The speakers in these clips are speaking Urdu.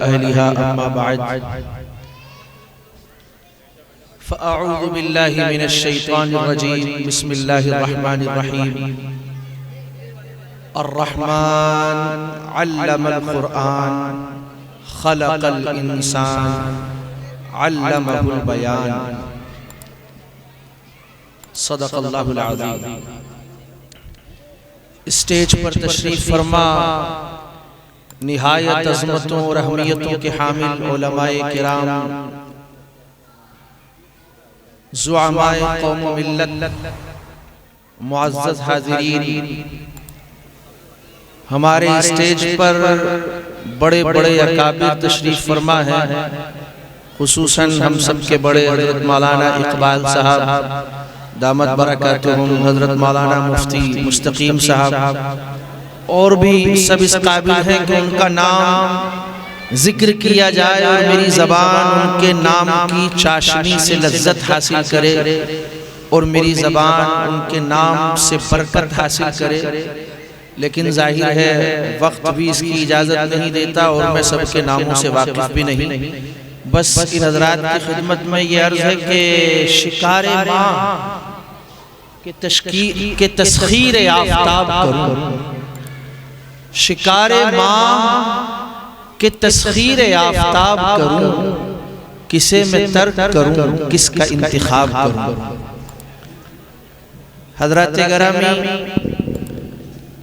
أهلها أما بعد فأعوذ بالله من الشيطان الرجيم بسم الله الرحمن الرحيم الرحمن علم القرآن خلق الإنسان علمه البيان صدق اللہ العظیم۔ اسٹیج پر تشریف فرما نہایت عظمتوں اور اہمیتوں کے حامل علماء کرام، زعماء قوم و ملت، معزز حاضرین، ہمارے اسٹیج پر بڑے بڑے اکابر تشریف فرما ہیں، خصوصاً ہم سب کے بڑے حضرت مولانا اقبال صاحب دامت برکاتہم، حضرت مولانا مفتی مستقیم صاحب، اور بھی سب اس قابل ہیں کہ ان کا نام ذکر کیا جائے اور میری زبان ان کے نام کی چاشنی سے لذت حاصل کرے اور میری زبان ان کے نام سے برکت حاصل کرے، لیکن ظاہر ہے وقت بھی اس کی اجازت نہیں دیتا اور میں سب کے ناموں سے واقف بھی نہیں۔ بس ان حضرات کی خدمت میں یہ عرض ہے کہ شکار ماہ کے تسخیر آفتاب کروں، شکار ماہ کے تسخیر آفتاب کروں، کسے میں ترک کروں، کس کا انتخاب کروں۔ حضرات گرامی،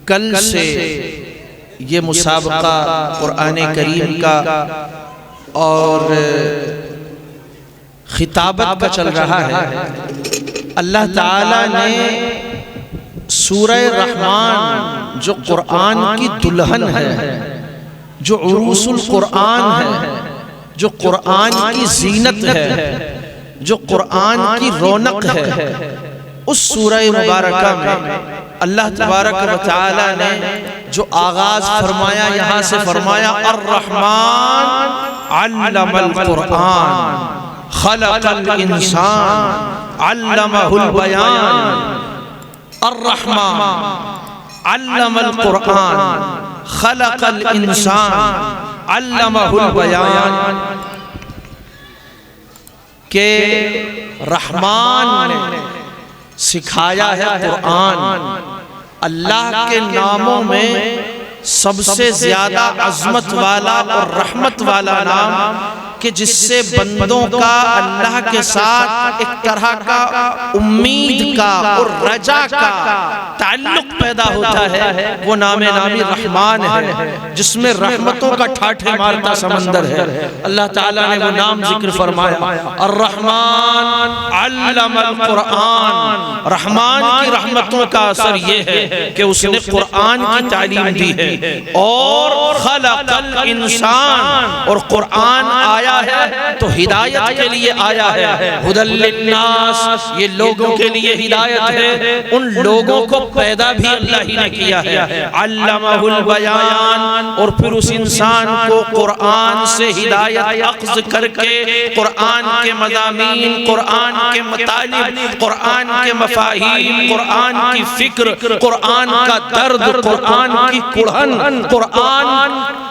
کل سے یہ مسابقہ قرآن کریم کا اور خطابت کا چل رہا ہے۔ اللہ تعالیٰ نے سورہ رحمان جو قرآن کی دلہن ہے، جو عروس القرآن ہے، جو قرآن کی زینت ہے، جو قرآن کی رونق ہے، اس سورہ مبارکہ میں اللہ تبارک و تعالیٰ نے جو آغاز فرمایا، یہاں سے فرمایا الرحمن علم القرآن خلق الانسان علمہ البیان۔ الرحمن علم القرآن خلق الانسان علمہ البیان، کہ رحمان نے سکھایا ہے قرآن۔ اللہ کے ناموں میں سب سے زیادہ عظمت والا اور رحمت والا نام کہ جس سے بندوں کا اللہ کے ساتھ ایک طرح کا امید کا اور رجا کا تعلق پیدا ہوتا ہے، وہ نام نامی رحمان ہے، جس میں رحمتوں کا ٹھاٹھے مارتا سمندر ہے۔ اللہ تعالیٰ نے وہ نام ذکر فرمایا، الرحمن علم القرآن۔ رحمان کی رحمتوں کا اثر یہ ہے کہ اس نے قرآن کی تعلیم دی ہے، اور خلق الانسان، اور قرآن آیا ہے تو ہدایت کے لیے آیا ہے، ہدی للناس، یہ لوگوں کے لیے ہدایت ہے، ان لوگوں کو پیدا بھی اللہ ہی نے کیا ہے۔ علمہ البیان، اور پھر اس انسان کو قرآن سے ہدایت اخذ کر کے قرآن کے مضامین، قرآن کے مطالب، قرآن کے مفاہیم، قرآن کی فکر، قرآن کا درد، قرآن کی کڑھن، قرآن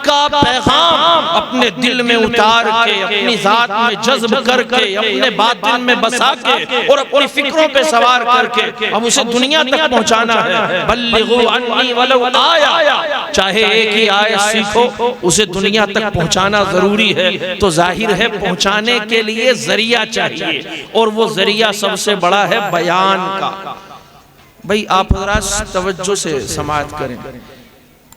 کا پیغام اپنے دل میں اتار کے، اپنی ذات میں جذب کر کے، اپنے باطن میں بسا کے اور اپنی فکروں پہ سوار کر کے اب اسے دنیا تک پہنچانا ہے۔ بلغوا عنی ولو آیا، چاہے ایک ہی آیت سیکھو، اسے دنیا تک پہنچانا ضروری ہے۔ تو ظاہر ہے پہنچانے کے لیے ذریعہ چاہیے، اور وہ ذریعہ سب سے بڑا ہے بیان کا۔ بھئی آپ حضرات توجہ سے سماعت کریں،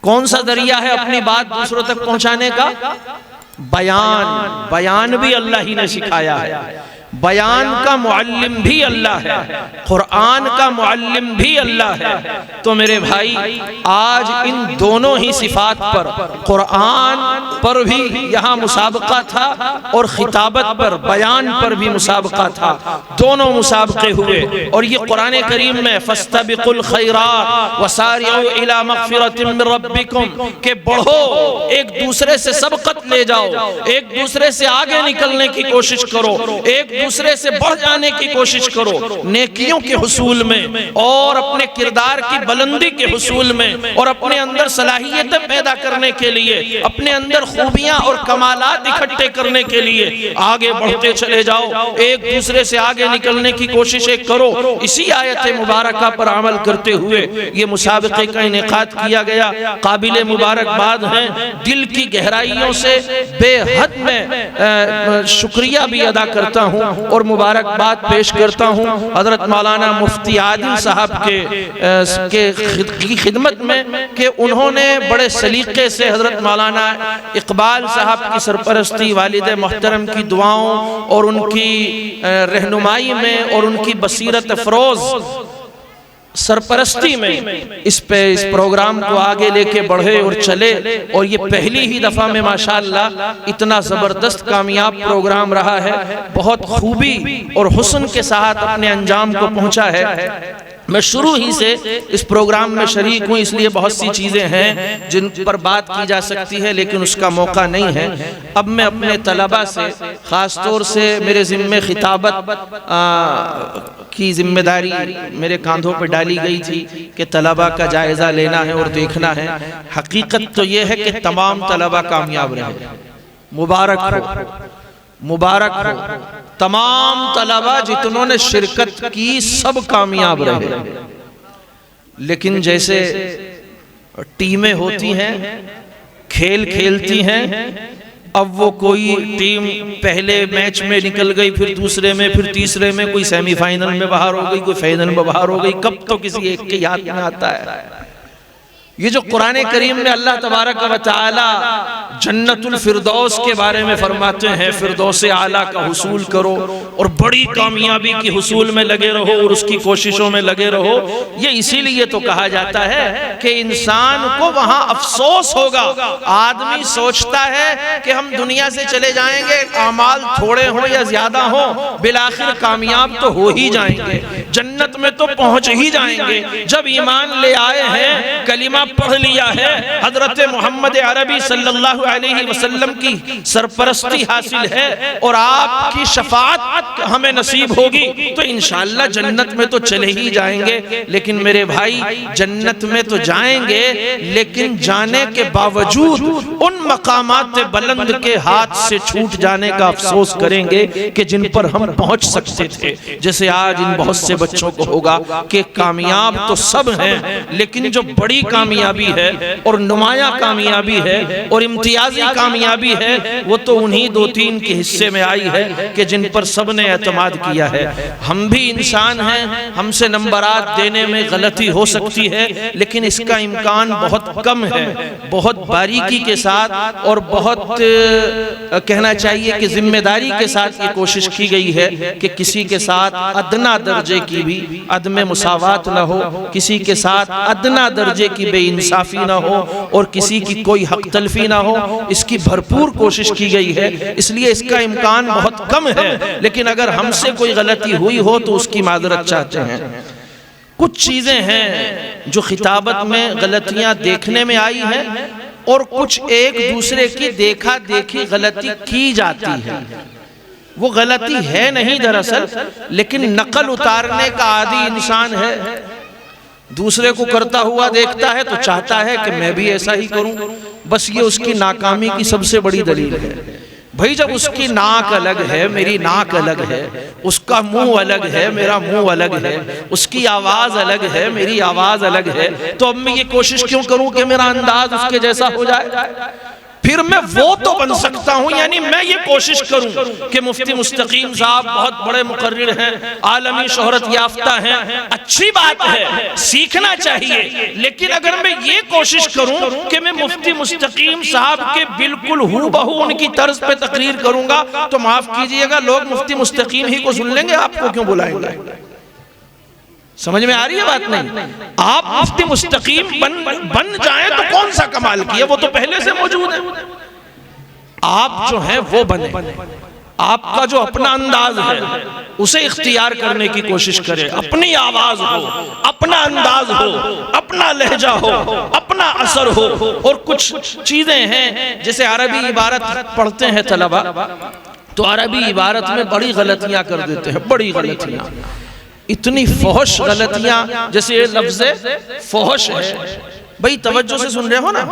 کون سا ذریعہ ہے اپنی بات دوسروں تک پہنچانے کا؟ بیان۔ بیان بھی اللہ ہی نے سکھایا ہے، بیان کا معلم بھی اللہ ہے، قرآن کا معلم بھی اللہ ہے۔ تو میرے بھائی، آج ان دونوں ہی صفات پر، قرآن پر بھی یہاں مسابقہ تھا اور خطابت پر، بیان پر بھی مسابقہ تھا، دونوں مسابقے ہوئے۔ اور یہ قرآن کریم میں فَاسْتَبِقُوا الْخَيْرَاتِ وَسَارِعُوا إِلَى مَغْفِرَةٍ مِّن رَبِّكُمْ، کہ بڑھو، ایک دوسرے سے سبقت لے جاؤ، ایک دوسرے سے آگے نکلنے کی کوشش کرو، ایک دوسرے سے بڑھ جانے کی کوشش کرو نیکیوں کے حصول میں اور اپنے کردار کی بلندی کے حصول میں اور اپنے اندر صلاحیتیں پیدا کرنے کے لیے اپنے اندر خوبیاں اور کمالات اکٹھے کرنے کے لیے آگے بڑھتے چلے جاؤ ایک دوسرے سے آگے نکلنے کی کوششیں کرو اسی آیت مبارکہ پر عمل کرتے ہوئے یہ مسابقے کا انعقاد کیا گیا قابل مبارکباد ہیں دل کی گہرائیوں سے بے حد میں شکریہ بھی ادا کرتا ہوں اور مبارکباد پیش کرتا ہوں حضرت مولانا مفتی عادل صاحب کی خدمت میں کہ انہوں نے بڑے سلیقے سے حضرت مولانا اقبال صاحب کی سرپرستی والد محترم کی دعاؤں اور ان کی رہنمائی میں اور ان کی بصیرت افروز سرپرستی میں اس پروگرام کو آگے لے کے بڑھے اور چلے اور یہ پہلی ہی دفعہ میں ماشاءاللہ اتنا زبردست کامیاب پروگرام رہا ہے بہت خوبی اور حسن کے ساتھ اپنے انجام کو پہنچا ہے میں شروع ہی سے اس پروگرام میں شریک ہوں اس لیے بہت سی چیزیں ہیں جن پر بات کی جا سکتی ہے لیکن اس کا موقع نہیں ہے اب میں اپنے طلبہ سے خاص طور سے میرے ذمہ خطابت کی ذمہ داری میرے کاندھوں پہ ڈالی گئی تھی کہ طلبہ کا جائزہ لینا ہے اور دیکھنا ہے حقیقت تو یہ ہے کہ تمام طلبہ کامیاب رہے مبارک ہو مبارک ہو تمام طلبہ جتنوں نے شرکت کی سب کامیاب رہے لیکن جیسے ٹیمیں ہوتی ہیں کھیل کھیلتی ہیں اب وہ کوئی ٹیم پہلے میچ میں نکل گئی پھر دوسرے میں پھر تیسرے میں کوئی سیمی فائنل میں باہر ہو گئی کوئی فائنل میں باہر ہو گئی کب تو کسی ایک کے یاد میں آتا ہے یہ جو قرآن کریم میں اللہ تبارک و تعالی جنت الفردوس کے بارے میں فرماتے ہیں فردوس اعلیٰ کا حصول کرو اور بڑی کامیابی کی حصول میں لگے رہو اور اس کی کوششوں میں لگے رہو یہ اسی لیے تو کہا جاتا ہے کہ انسان کو وہاں افسوس ہوگا آدمی سوچتا ہے کہ ہم دنیا سے چلے جائیں گے اعمال تھوڑے ہوں یا زیادہ ہوں بالآخر کامیاب تو ہو ہی جائیں گے جنت میں تو پہنچ ہی جائیں گے جب ایمان لے آئے ہیں کلمہ پڑھ لیا ہے حضرت محمد عربی صلی اللہ علیہ وسلم کی سرپرستی حاصل ہے اور آپ کی شفاعت ہمیں نصیب ہوگی تو انشاءاللہ جنت میں تو چلے ہی جائیں گے لیکن میرے بھائی جنت میں تو جائیں گے لیکن جانے کے باوجود ان مقامات بلند کے ہاتھ سے چھوٹ جانے کا افسوس کریں گے کہ جن پر ہم پہنچ سکتے تھے جیسے آج ان بہت سے بچوں کو ہوگا کہ کامیاب تو سب ہیں لیکن جو بڑی کامیابی ہے اور نمایاں کامیابی ہے اور امتیازی کامیابی ہے وہ تو انہی دو تین کے حصے میں آئی ہے کہ جن پر سب نے اعتماد کیا ہے ہم بھی انسان ہیں ہم سے نمبرات دینے میں غلطی ہو سکتی ہے لیکن اس کا امکان بہت کم ہے بہت باریکی کے ساتھ اور بہت کہنا چاہیے کہ ذمہ داری کے ساتھ یہ کوشش کی گئی ہے کہ کسی کے ساتھ ادنا درجے کی بھی عدم مساوات نہ ہو کسی کے ساتھ ادنا درجے کی بے انصافی نہ ہو اور کسی کی کوئی حق تلفی نہ ہو اس کی بھرپور کوشش کی گئی ہے اس لیے اس کا امکان بہت کم ہے لیکن اگر ہم سے کوئی غلطی ہوئی ہو تو اس کی معذرت چاہتے ہیں کچھ چیزیں ہیں جو خطابت میں غلطیاں دیکھنے میں آئی ہیں اور کچھ ایک دوسرے کی دیکھا دیکھی غلطی کی جاتی ہے وہ غلطی ہے نہیں دراصل لیکن نقل اتارنے کا عادی انسان ہے دوسرے کو کرتا ہوا دیکھتا ہے تو چاہتا ہے کہ میں بھی ایسا ہی کروں بس یہ اس کی ناکامی کی سب سے بڑی دلیل ہے بھئی جب اس کی ناک الگ ہے میری ناک الگ ہے اس کا منہ الگ ہے میرا منہ الگ ہے اس کی آواز الگ ہے میری آواز الگ ہے تو اب میں یہ کوشش کیوں کروں کہ میرا انداز اس کے جیسا ہو جائے پھر میں وہ تو بن سکتا ہوں یعنی میں یہ کوشش کروں کہ مفتی مستقیم صاحب بہت بڑے مقرر ہیں عالمی شہرت یافتہ ہیں اچھی بات ہے سیکھنا چاہیے لیکن اگر میں یہ کوشش کروں کہ میں مفتی مستقیم صاحب کے بالکل ہو بہو ان کی طرز پہ تقریر کروں گا تو معاف کیجئے گا لوگ مفتی مستقیم ہی کو سن لیں گے آپ کو کیوں بلائیں گے سمجھ میں آ رہی ہے بات نہیں آپ مفتی مستقیم بن جائیں تو کون سا کمال کیا وہ تو پہلے سے موجود ہے آپ جو ہیں وہ بنے آپ کا جو اپنا انداز ہے اسے اختیار کرنے کی کوشش کرے اپنی آواز ہو اپنا انداز ہو اپنا لہجہ ہو اپنا اثر ہو اور کچھ چیزیں ہیں جیسے عربی عبارت پڑھتے ہیں طلبہ تو عربی عبارت میں بڑی غلطیاں کر دیتے ہیں، بڑی غلطیاں، اتنی فحش غلطیاں، جیسے یہ لفظ فحش ہے۔ بھئی توجہ سے سن رہے ہو نا؟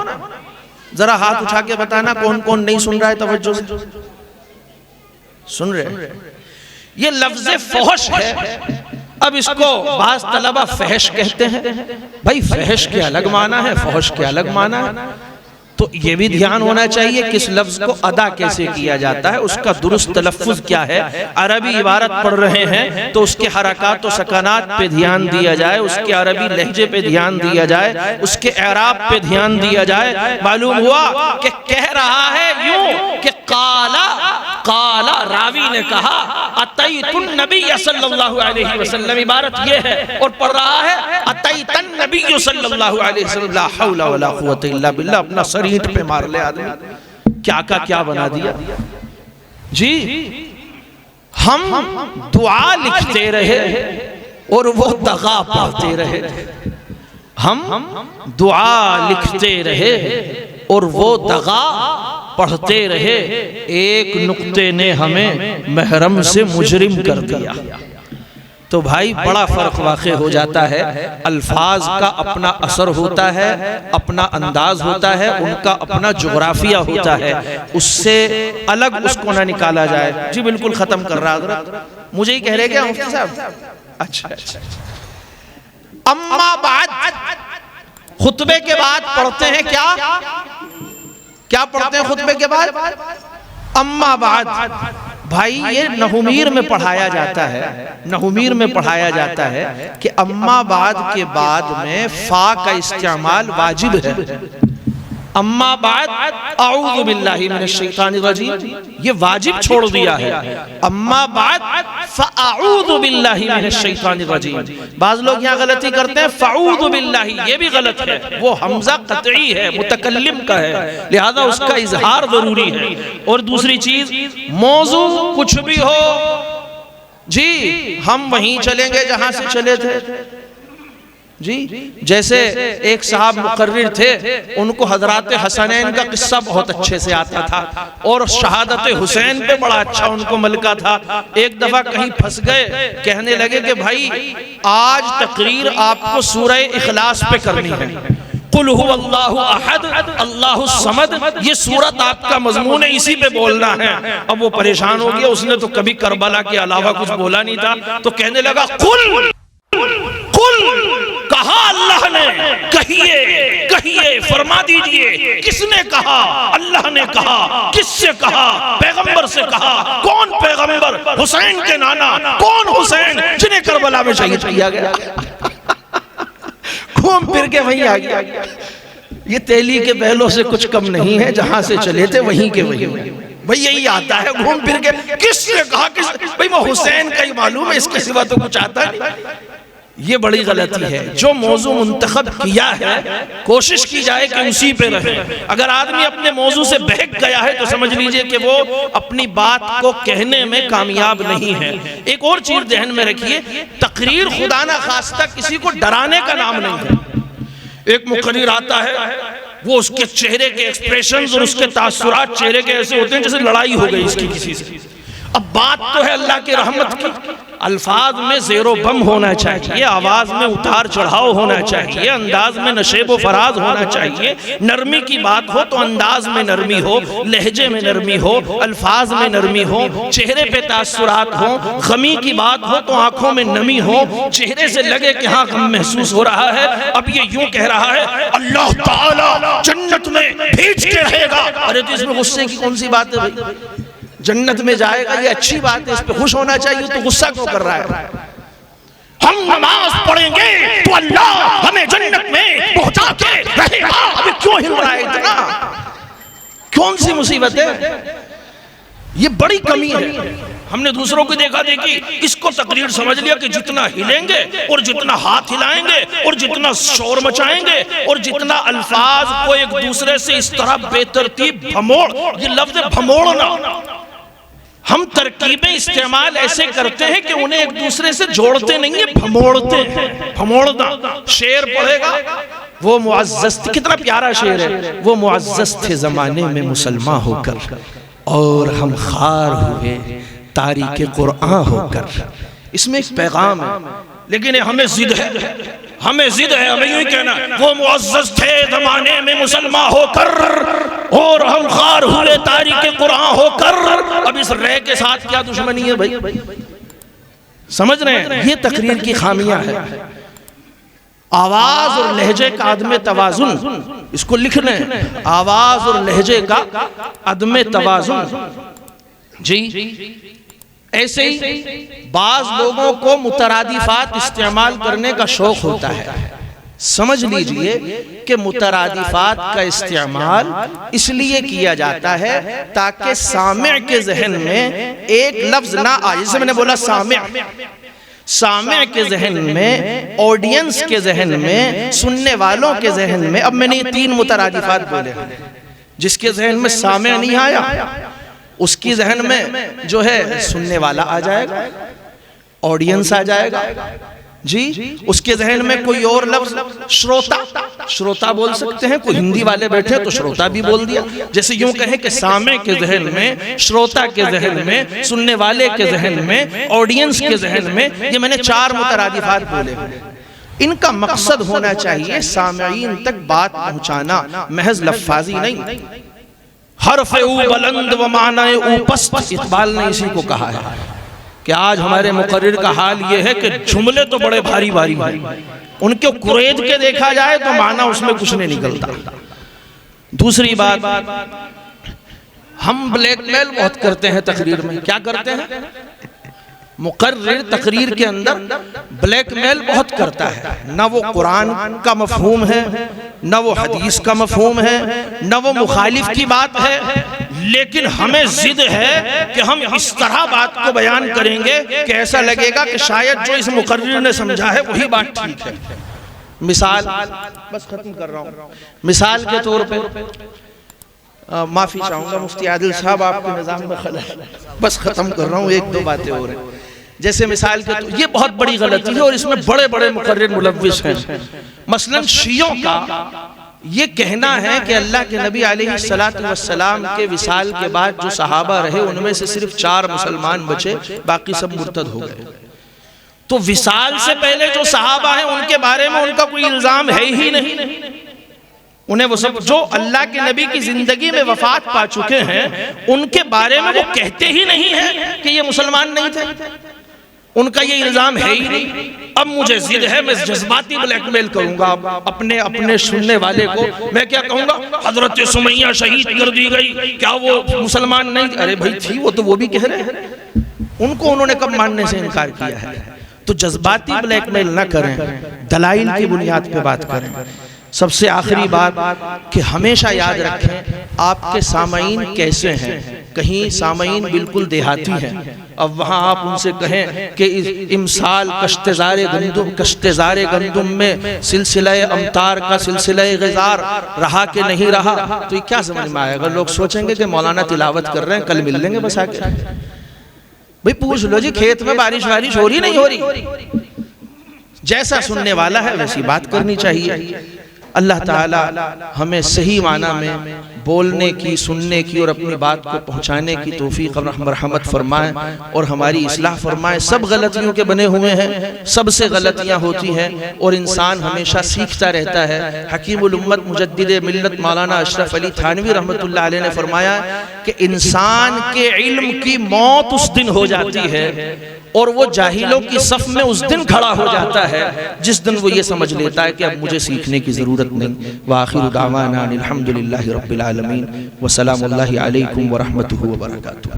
ذرا ہاتھ اٹھا کے بتانا کون کون نہیں سن رہا ہے توجہ سے؟ سن رہے؟ یہ لفظ فحش ہے۔ اب اس کو بعض طلبہ فحش کہتے ہیں۔ بھئی فحش کے الگ معنی ہے، فحش کے الگ معنی ہے، تو یہ بھی دھیان ہونا چاہیے کس لفظ کو ادا کیسے کیا جاتا ہے، اس کا درست تلفظ کیا ہے۔ عربی عبارت پڑھ رہے ہیں تو اس کے حرکات و سکنات پہ دھیان دیا جائے، اس کے عربی لہجے پہ دھیان دیا جائے، اس کے اعراب پہ دھیان دیا جائے۔ معلوم ہوا کہ کہہ رہا ہے یوں کہ قالا راوی نے کہا اتیت النبی صلی اللہ علیہ وسلم، عبارت یہ ہے، اور پڑھ رہا ہے اتیت النبی صلی اللہ علیہ وسلم، لا حول ولا قوت الا باللہ۔ اپنا سریٹ پہ مار لے آدمی، کیا کا کیا بنا دیا جی۔ ہم دعا لکھتے رہے اور وہ دغا پڑھتے رہے، ہم دعا لکھتے رہے اور وہ دغا پڑھتے رہے، ایک نقطے نے ہمیں محرم سے مجرم کر دیا۔ تو بھائی بڑا فرق واقع ہو جاتا ہے، الفاظ کا اپنا اثر ہوتا ہے، اپنا انداز ہوتا ہے، ان کا اپنا جغرافیہ ہوتا ہے، اس سے الگ اس کو نہ نکالا جائے۔ جی بالکل ختم کر رہا حضرت، مجھے ہی کہہ رہے کیا مفتی صاحب؟ اچھا اما بعد، خطبے کے بعد پڑھتے ہیں کیا پڑھتے ہیں خطبے کے بعد؟ اما بعد۔ بھائی یہ نحومیر میں پڑھایا جاتا ہے، نحومیر میں پڑھایا جاتا ہے کہ اما بعد کے بعد میں فا کا استعمال واجب ہے۔ اما بعد اعوذ باللہ من الشیطان الرجیم، یہ واجب چھوڑ دیا ہے۔ اما بعد فاعوذ باللہ من الشیطان الرجیم۔ بعض لوگ یہاں غلطی کرتے ہیں فاعوذ باللہ، یہ بھی غلط ہے، وہ حمزہ قطعی ہے، متکلم کا ہے، لہذا اس کا اظہار ضروری ہے۔ اور دوسری چیز، موضوع کچھ بھی ہو جی ہم وہیں چلیں گے جہاں سے چلے تھے جی۔ جیسے ایک صاحب مقرر تھے، ان کو حضرات حسنین کا قصہ بہت اچھے سے آتا تھا، اور شہادت حسین پہ بڑا اچھا ان کو ملکہ تھا۔ ایک دفعہ کہیں پھنس گئے، کہنے لگے کہ بھائی آج تقریر آپ کو سورہ اخلاص پہ کرنی ہے، قل هو اللہ احد اللہ الصمد، یہ سورت آپ کا مضمون ہے، اسی پہ بولنا ہے۔ اب وہ پریشان ہو گیا، اس نے تو کبھی کربلا کے علاوہ کچھ بولا نہیں تھا، تو کہنے لگا قل کہا اللہ نے، کہیے فرما دیجئے، کس نے کہا؟ اللہ نے کہا۔ کس سے کہا؟ پیغمبر سے کہا۔ کون پیغمبر؟ حسین کے نانا۔ کون حسین؟ جنہیں کربلا میں شہید کیا گیا۔ گھوم پھر کے وہیں آ گیا۔ یہ تیلی کے بیلوں سے کچھ کم نہیں ہے، جہاں سے چلے تھے وہیں کے وہیں۔ بھئی یہی آتا ہے گھوم پھر کے، کس نے کہا؟ بھئی وہ حسین کا ہی معلوم ہے، اس کے سوا تو کچھ آتا نہیں۔ یہ بڑی غلطی ہے۔ جو موضوع منتخب کیا ہے کوشش کی جائے کہ اسی پہ رہے۔ اگر آدمی اپنے موضوع سے بہک گیا ہے تو سمجھ لیجئے کہ وہ اپنی بات کو کہنے میں کامیاب نہیں ہے۔ ایک اور چیز ذہن میں رکھیے، تقریر خدا نہ خواستہ کسی کو ڈرانے کا نام نہیں ہے۔ ایک مقرر آتا ہے، وہ اس کے چہرے کے ایکسپریشنز اور اس کے تاثرات چہرے کے ایسے ہوتے ہیں جیسے لڑائی ہو گئی اس کی کسی سے۔ اب بات تو ہے اللہ کی رحمت کی، الفاظ میں زیر و بم ہونا چاہیے، آواز میں اتار چڑھاؤ ہونا چاہیے، انداز میں نشیب و فراز ہونا چاہیے، نرمی کی بات ہو تو انداز میں نرمی ہو، لہجے میں نرمی ہو، الفاظ میں نرمی ہو، چہرے پہ تاثرات ہوں، غمی کی بات ہو تو آنکھوں میں نمی ہو، چہرے سے لگے کہ ہاں غم محسوس ہو رہا ہے۔ اب یہ یوں کہہ رہا ہے اللہ تعالی جنت میں بھیج کے رہے گا، ارے تو اس میں غصے کی کون سی بات ہے بھائی؟ جنت میں جائے گا یہ اچھی بات ہے، اس پہ خوش ہونا چاہیے، تو غصہ کیوں کر رہا ہے؟ ہم نماز پڑھیں گے تو اللہ ہمیں جنت میں پہنچا کے رہے گا، ابھی کیوں ہل رہا ہے اتنا؟ کون سی مصیبت ہے؟ یہ بڑی کمی ہے۔ ہم نے دوسروں کو دیکھا دیکھی اس کو تقریر سمجھ لیا کہ جتنا ہلیں گے اور جتنا ہاتھ ہلائیں گے اور جتنا شور مچائیں گے اور جتنا الفاظ کو ایک دوسرے سے اس طرح بے ترتیب بھموڑ، یہ لفظ بھموڑنا، ہم ترکیبیں استعمال ایسے کرتے ہیں کہ انہیں ایک دوسرے سے جوڑتے نہیں ہیں، بھموڑتے ہیں۔ بھموڑنا، شعر پڑھے گا وہ معزز، کتنا پیارا شعر ہے، وہ معزز تھے زمانے میں مسلمان ہو کر، اور ہم خار ہوئے تاریک قرآن ہو کر۔ اس میں ایک پیغام ہے، لیکن ہمیں ضد ہے، ہمیں ضد ہے، ہمیں یوں کہنا وہ معزز تھے زمانے میں مسلمان ہو کر اور ہم خار ہوئے تاریک قرآن ہو کر۔ اب اس رے کے ساتھ کیا دشمنی ہے بھائی؟ سمجھ رہے ہیں؟ یہ تقریر کی خامیاں ہے۔ آواز اور لہجے کا عدم توازن، اس کو لکھ لیں، آواز اور لہجے کا عدم توازن۔ جی ایسے ہی بعض لوگوں کو مترادفات استعمال کرنے کا شوق ہوتا ہے۔ سمجھ لیجئے کہ مترادفات کا استعمال اس لیے کیا جاتا ہے تاکہ سامع کے ذہن میں ایک لفظ نہ آئے، جیسے میں نے بولا سامع کے ذہن میں، آڈینس کے ذہن میں، سننے والوں کے ذہن میں۔ اب میں نے یہ 3 مترادفات بولے، جس کے ذہن میں سامع نہیں آیا اس کی ذہن میں جو ہے سننے والا آ جائے گا، آڈینس آ جائے گا۔ جی اس کے ذہن میں کوئی اور لفظ شروتا بول سکتے ہیں، کوئی ہندی والے بیٹھے تو شروتا بھی بول دیا۔ جیسے یوں کہیں کہ سامع کے ذہن میں، شروتا کے ذہن میں، سننے والے کے ذہن میں، آڈینس کے ذہن میں۔ یہ میں نے 4 مترادفات بولے۔ ان کا مقصد ہونا چاہیے سامعین تک بات پہنچانا، محض لفاظی نہیں۔ حرف او بلند و معنی او پست، اقبال نے اسی کو کہا ہے کہ آج ہمارے مقرر کا حال یہ ہے کہ جملے تو بڑے بھاری بھاری ہیں، ان کو قرید کے دیکھا جائے تو معنی اس میں کچھ نہیں نکلتا۔ دوسری بات، ہم بلیک میل بہت کرتے ہیں تقریر میں۔ کیا کرتے ہیں؟ مقرر تقریر کے اندر بلیک میل بہت کرتا ہے، نہ وہ قرآن کا مفہوم ہے، نہ وہ حدیث کا مفہوم ہے، نہ وہ مخالف کی بات ہے، لیکن ہمیں ضد ہے کہ ہم اس طرح بات کو بیان کریں گے کہ ایسا لگے گا کہ شاید جو اس مقرر نے سمجھا ہے وہی بات ٹھیک ہے۔ مثال، بس ختم کر رہا ہوں، مثال کے طور پہ معافی چاہوں گا مفتی عادل صاحب، آپ کے نظام میں خلل ہے، بس ختم کر رہا ہوں، 1-2 باتیں ہو رہے ہیں۔ جیسے مثال کے طور، یہ بہت بڑی غلطی ہے اور اس میں بڑے بڑے مقرر ملوث ہیں۔ مثلا شیعوں کا یہ کہنا ہے کہ اللہ کے نبی علیہ السلام کے وصال کے بعد جو صحابہ رہے ان میں سے صرف 4 مسلمان بچے، باقی سب مرتد ہو گئے۔ تو وصال سے پہلے جو صحابہ ہیں ان کے بارے میں ان کا کوئی الزام ہے ہی نہیں، انہیں وہ سب جو اللہ کے نبی کی زندگی میں وفات پا چکے ہیں ان کے بارے میں وہ کہتے ہی نہیں ہیں کہ یہ مسلمان نہیں تھے، ان کا یہ الزام ہے ہی نہیں۔ اب مجھے ضد ہے، میں جذباتی بلیک میل کروں گا اپنے سننے والے کو۔ میں کیا کہوں گا؟ حضرت سمیہ شہید کر دی گئی، کیا وہ مسلمان نہیں تھی؟ ارے بھائی تھی وہ، تو وہ بھی کہہ رہے ہیں، ان کو انہوں نے کب ماننے سے انکار کیا ہے؟ تو جذباتی بلیک میل نہ کریں، دلائل کی بنیاد پہ بات کریں۔ سب سے آخری بات کہ ہمیشہ یاد رکھیں آپ کے سامعین کیسے ہیں۔ کہیں سامعین بالکل دیہاتی ہیں، اب وہاں آپ ان سے کہیں کہ امسال کشتزار گندم میں سلسلہ امطار کا سلسلہ غزار رہا کہ نہیں رہا، تو یہ کیا سمجھ میں آئے گا؟ لوگ سوچیں گے کہ مولانا تلاوت کر رہے ہیں، کل مل لیں گے بس آگے۔ بھئی پوچھ لو جی، کھیت میں بارش ہو رہی نہیں ہو رہی؟ جیسا سننے والا ہے ویسی بات کرنی چاہیے۔ اللہ تعالی ہمیں صحیح معنی میں بولنے کی، سننے کی اور اپنی بات کو پہنچانے کی توفیق اور مرحمت فرمائے اور ہماری اصلاح فرمائے۔ سب غلطیوں کے بنے ہوئے ہیں، سب سے غلطیاں ہوتی ہیں اور انسان ہمیشہ سیکھتا رہتا ہے۔ حکیم الامت مجدد ملت مولانا اشرف علی تھانوی رحمۃ اللہ علیہ نے فرمایا کہ انسان کے علم کی موت اس دن ہو جاتی ہے اور وہ جاہلوں کی صف میں اس دن کھڑا ہو جاتا ہے جس دن وہ یہ سمجھ لیتا ہے کہ اب مجھے سیکھنے کی ضرورت نہیں۔ وآخر دعوانا الحمدللہ رب العالمین، وسلام اللہ علیکم ورحمتہ وبرکاتہ۔